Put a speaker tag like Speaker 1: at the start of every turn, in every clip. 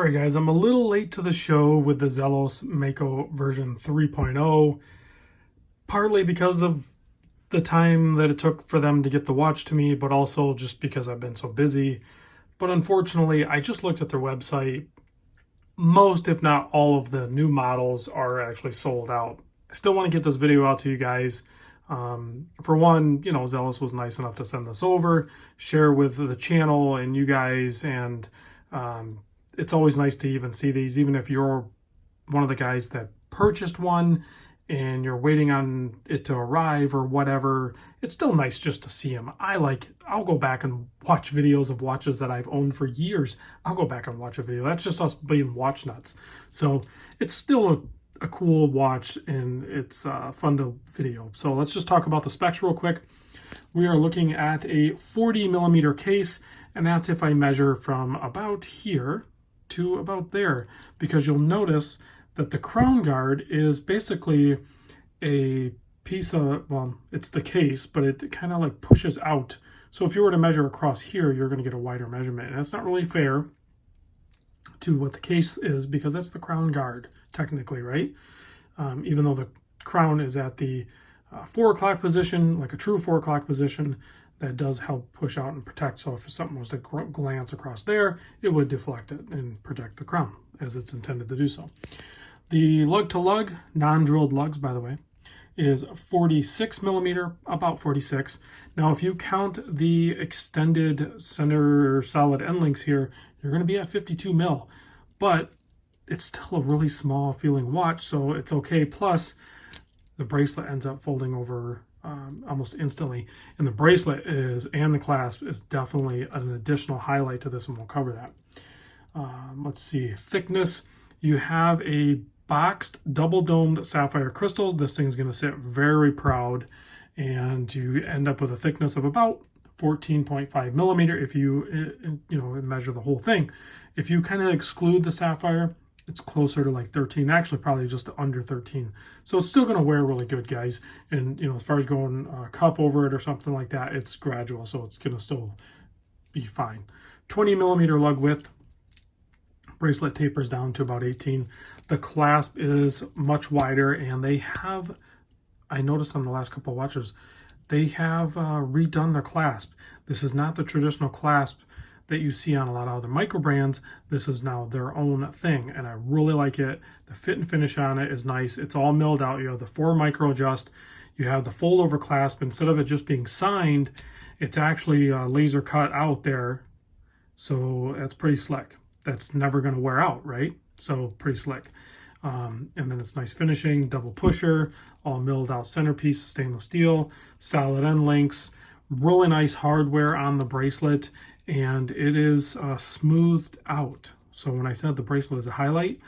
Speaker 1: All right, guys, I'm a little late to the show with the Zelos Mako version 3.0, partly because of the time that it took for them to get the watch to me, but also just because I've been so busy. But unfortunately, I just looked at their website. Most, if not all, of the new models are actually sold out. I still want to get this video out to you guys. For one, Zelos was nice enough to send this over, share with the channel and you guys, and it's always nice to even see these, even if you're one of the guys that purchased one and you're waiting on it to arrive or whatever. It's still nice just to see them. I'll go back and watch videos of watches that I've owned for years. I'll go back and watch a video. That's just us being watch nuts. So it's still a cool watch, and it's fun to video. So let's just talk about the specs real quick. We are looking at a 40 millimeter case, and that's if I measure from about here to about there, because you'll notice that the crown guard is basically a piece of, well, it's the case, but it kind of like pushes out. So if you were to measure across here, you're going to get a wider measurement, and that's not really fair to what the case is, because that's the crown guard technically, right? Even though the crown is at the 4 o'clock position, like a true 4 o'clock position, that does help push out and protect. So if something was to glance across there, it would deflect it and protect the crown as it's intended to do so. The lug to lug, non-drilled lugs, by the way, is 46 millimeter, about 46. Now, if you count the extended center solid end links here, you're going to be at 52 mil, but it's still a really small feeling watch, so it's okay. Plus, the bracelet ends up folding over almost instantly, and the bracelet and the clasp is definitely an additional highlight to this, and we'll cover that. Let's see, thickness. You have a boxed double domed sapphire crystals. This thing's going to sit very proud, and you end up with a thickness of about 14.5 millimeter if you measure the whole thing. If you kind of exclude the sapphire, it's closer to like 13, actually probably just under 13. So it's still going to wear really good, guys. And as far as going cuff over it or something like that, it's gradual, so it's going to still be fine. 20 millimeter lug width. Bracelet tapers down to about 18. The clasp is much wider, and they have, I noticed on the last couple of watches, they have redone their clasp. This is not the traditional clasp that you see on a lot of other micro brands. This is now their own thing, and I really like it. The fit and finish on it is nice. It's all milled out. You have the 4 micro adjust. You have the fold over clasp. Instead of it just being signed, it's actually laser cut out there. So that's pretty slick. That's never going to wear out, right? So pretty slick. And then it's nice finishing, double pusher, all milled out centerpiece, stainless steel, solid end links, really nice hardware on the bracelet, and it is smoothed out. So when I said the bracelet is a highlight,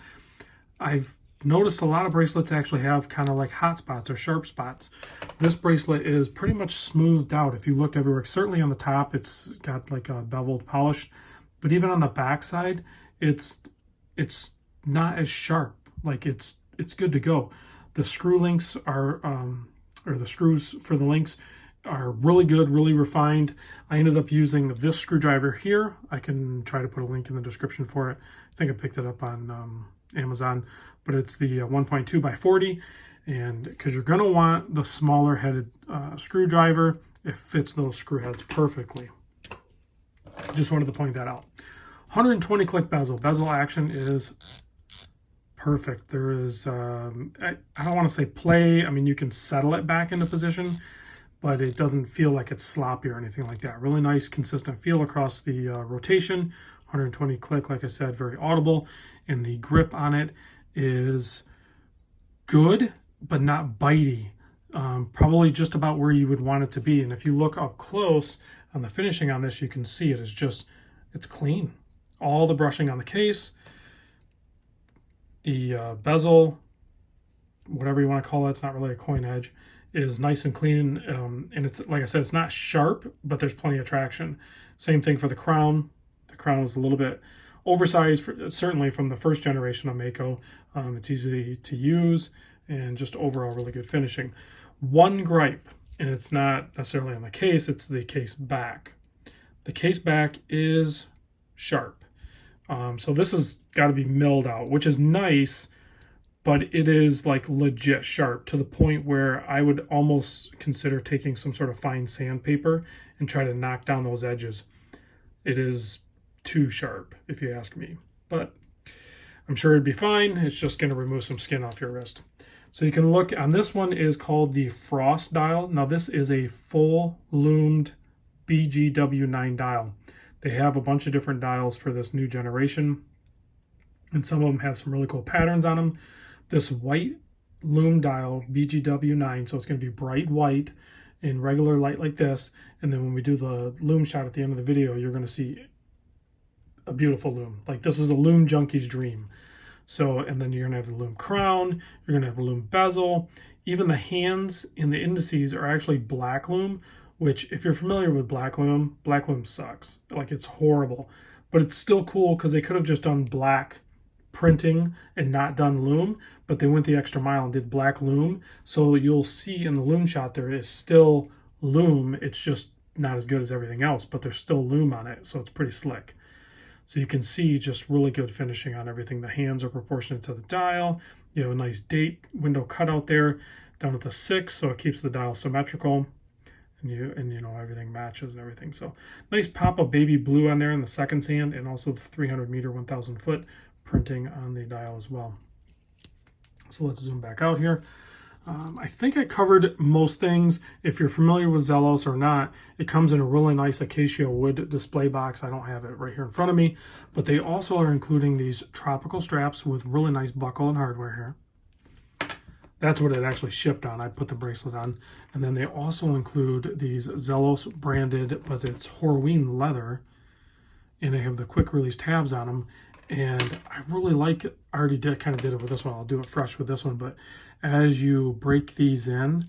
Speaker 1: I've noticed a lot of bracelets actually have kind of like hot spots or sharp spots. This bracelet is pretty much smoothed out. If you look everywhere, certainly on the top, it's got like a beveled polish, but even on the back side, it's not as sharp. Like it's good to go. The screw links are, or the screws for the links are really good, really refined. I ended up using this screwdriver here. I can try to put a link in the description for it. I think I picked it up on Amazon, but it's the 1.2 by 40, and because you're going to want the smaller headed screwdriver, it fits those screw heads perfectly. Just wanted to point that out. 120 click bezel. Bezel action is perfect. There is, I don't want to say play. I mean, you can settle it back into position, but it doesn't feel like it's sloppy or anything like that. Really nice, consistent feel across the rotation. 120 click, like I said, very audible. And the grip on it is good, but not bitey. Probably just about where you would want it to be. And if you look up close on the finishing on this, you can see it is just, it's clean. All the brushing on the case, the bezel, whatever you want to call it, it's not really a coin edge, is nice and clean. And it's, like I said, it's not sharp, but there's plenty of traction. Same thing for the crown. The crown is a little bit oversized, certainly from the first generation of Mako. It's easy to use and just overall really good finishing. One gripe, and it's not necessarily on the case, it's the case back. The case back is sharp. So this has got to be milled out, which is nice, but it is like legit sharp to the point where I would almost consider taking some sort of fine sandpaper and try to knock down those edges. It is too sharp, if you ask me, but I'm sure it'd be fine. It's just going to remove some skin off your wrist. So you can look on this one is called the Frost dial. Now this is a full loomed BGW9 dial. They have a bunch of different dials for this new generation, and some of them have some really cool patterns on them. This white loom dial, BGW9, so it's going to be bright white in regular light like this, and then when we do the loom shot at the end of the video, you're going to see a beautiful loom. Like, this is a loom junkie's dream. So, and then you're going to have the loom crown, you're going to have a loom bezel. Even the hands and the indices are actually black loom, which, if you're familiar with black loom sucks. Like, it's horrible. But it's still cool because they could have just done black printing and not done loom, but they went the extra mile and did black loom. So you'll see in the loom shot there is still loom. It's just not as good as everything else, but there's still loom on it, so it's pretty slick. So you can see just really good finishing on everything. The hands are proportionate to the dial. You have a nice date window cutout there down at the 6, so it keeps the dial symmetrical, and you know, everything matches and everything. So nice pop of baby blue on there in the second hand, and also the 300 meter 1000 foot printing on the dial as well. So let's zoom back out here. I think I covered most things. If you're familiar with Zelos or not, it comes in a really nice acacia wood display box. I don't have it right here in front of me, but they also are including these tropical straps with really nice buckle and hardware here. That's what it actually shipped on. I put the bracelet on. And then they also include these Zelos branded, but it's Horween leather, and they have the quick release tabs on them. And I really like it. I already kind of did it with this one. I'll do it fresh with this one. But as you break these in,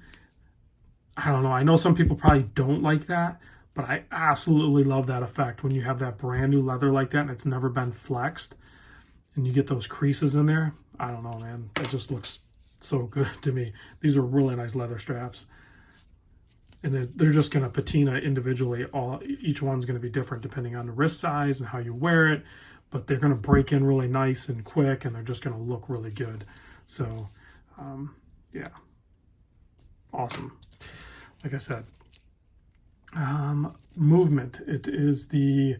Speaker 1: I don't know. I know some people probably don't like that, but I absolutely love that effect when you have that brand new leather like that and it's never been flexed and you get those creases in there. I don't know, man. It just looks so good to me. These are really nice leather straps. And they're just going to patina individually. Each one's going to be different depending on the wrist size and how you wear it. But they're going to break in really nice and quick, and they're just going to look really good. So, yeah, awesome. Like I said, movement. It is the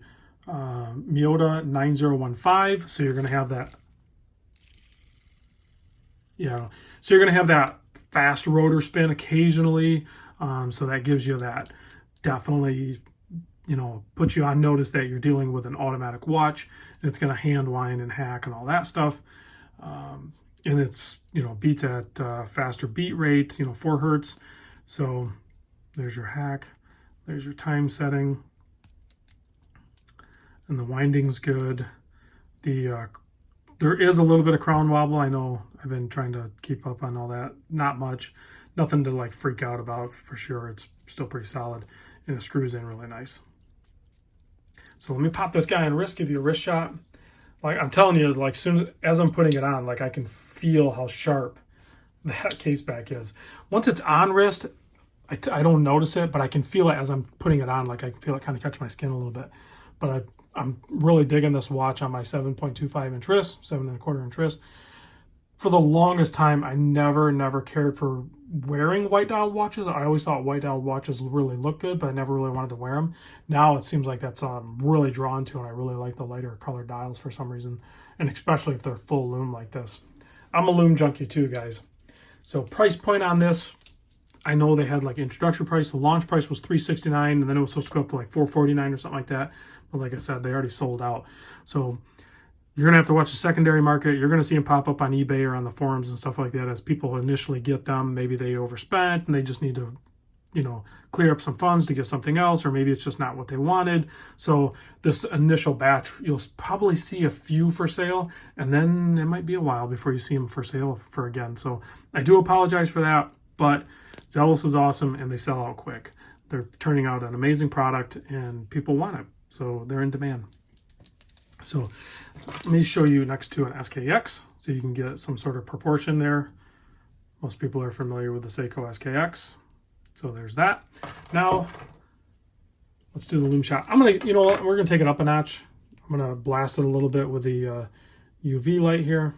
Speaker 1: Miota 9015. So you're going to have that. Yeah. So you're going to have that fast rotor spin occasionally. So that gives you that, definitely, you know, puts you on notice that you're dealing with an automatic watch, and it's going to hand wind and hack and all that stuff. And it's, you know, beats at faster beat rate, you know, 4 hertz. So there's your hack. There's your time setting. And the winding's good. There is a little bit of crown wobble. I know I've been trying to keep up on all that. Not much. Nothing to like freak out about for sure. It's still pretty solid, and it screws in really nice. So let me pop this guy on wrist, give you a wrist shot. Like I'm telling you, like soon as I'm putting it on, like I can feel how sharp that case back is. Once it's on wrist, I don't notice it, but I can feel it as I'm putting it on. Like I can feel it kind of catch my skin a little bit. But I'm really digging this watch on my 7.25 inch wrist, 7.25 inch wrist. For the longest time, I never cared for wearing white dialed watches. I always thought white dialed watches really look good, but I never really wanted to wear them. Now it seems like that's I'm really drawn to, and I really like the lighter colored dials for some reason, and especially if they're full loom like this. I'm a loom junkie too, guys. So price point on this, I know they had like introductory price. The launch price was $369, and then it was supposed to go up to like $449 or something like that. But like I said, they already sold out. So you're going to have to watch the secondary market. You're going to see them pop up on eBay or on the forums and stuff like that as people initially get them. Maybe they overspent and they just need to, you know, clear up some funds to get something else, or maybe it's just not what they wanted. So this initial batch, you'll probably see a few for sale, and then it might be a while before you see them for sale for again. So I do apologize for that, but Zelos is awesome and they sell out quick. They're turning out an amazing product and people want it. So they're in demand. So let me show you next to an SKX so you can get some sort of proportion there. Most people are familiar with the Seiko SKX. So there's that. Now, let's do the loom shot. I'm going to, you know what, we're going to take it up a notch. I'm I'm going to blast it a little bit with the UV light here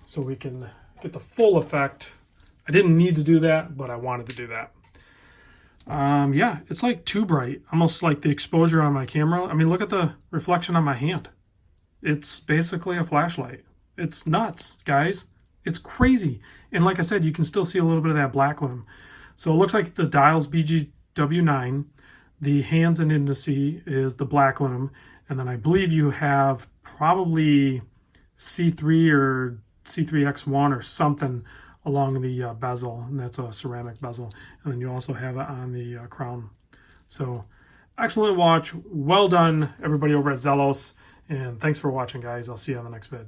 Speaker 1: so we can get the full effect. I didn't need to do that, but I wanted to do that. Yeah, it's like too bright, almost like the exposure on my camera. I mean, look at the reflection on my hand. It's basically a flashlight. It's nuts, guys. It's crazy. And like I said, you can still see a little bit of that black limb. So it looks like the dial's BGW9. The hands and indice is the black limb. And then I believe you have probably C3 or C3X1 or something along the bezel, and that's a ceramic bezel. And then you also have it on the crown. So excellent watch. Well done, everybody over at Zelos. And thanks for watching, guys. I'll see you on the next vid.